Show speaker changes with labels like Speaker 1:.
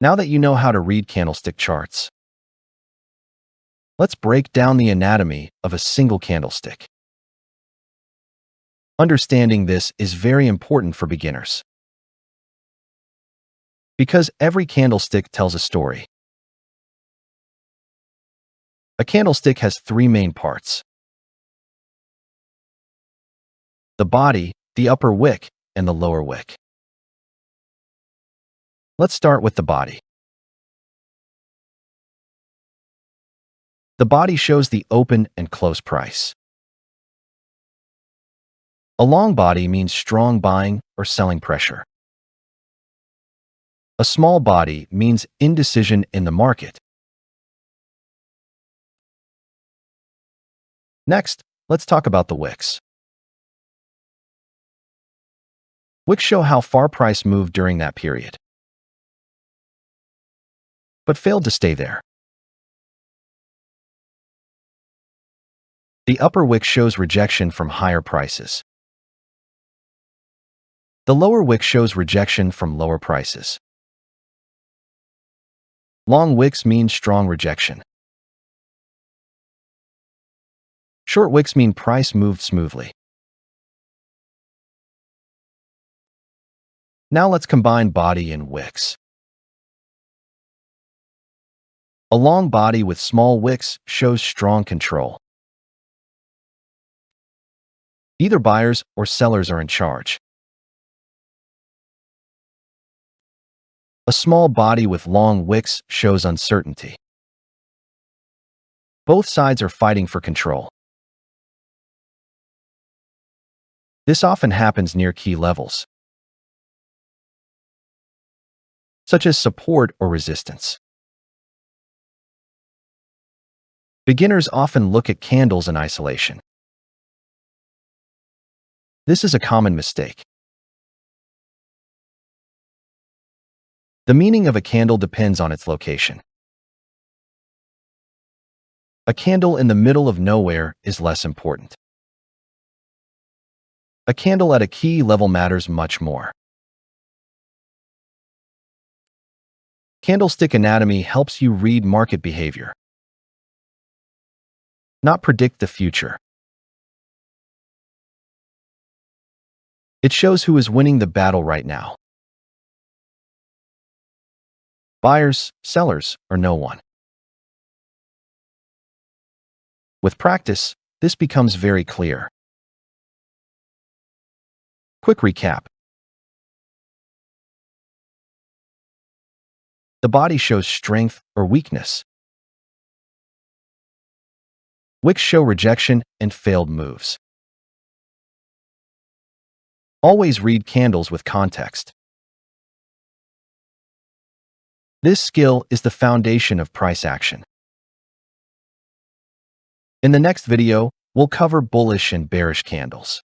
Speaker 1: Now that you know how to read candlestick charts, let's break down the anatomy of a single candlestick. Understanding this is very important for beginners, because every candlestick tells a story. A candlestick has three main parts: the body, the upper wick, and the lower wick. Let's start with the body. The body shows the open and close price. A long body means strong buying or selling pressure. A small body means indecision in the market. Next, let's talk about the wicks. Wicks show how far price moved during that period, but failed to stay there. The upper wick shows rejection from higher prices. The lower wick shows rejection from lower prices. Long wicks mean strong rejection. Short wicks mean price moved smoothly. Now let's combine body and wicks. A long body with small wicks shows strong control. Either buyers or sellers are in charge. A small body with long wicks shows uncertainty. Both sides are fighting for control. This often happens near key levels, such as support or resistance. Beginners often look at candles in isolation. This is a common mistake. The meaning of a candle depends on its location. A candle in the middle of nowhere is less important. A candle at a key level matters much more. Candlestick anatomy helps you read market behavior, not predict the future. It shows who is winning the battle right now: buyers, sellers, or no one. With practice, this becomes very clear. Quick recap. The body shows strength or weakness. Wicks show rejection and failed moves. Always read candles with context. This skill is the foundation of price action. In the next video, we'll cover bullish and bearish candles.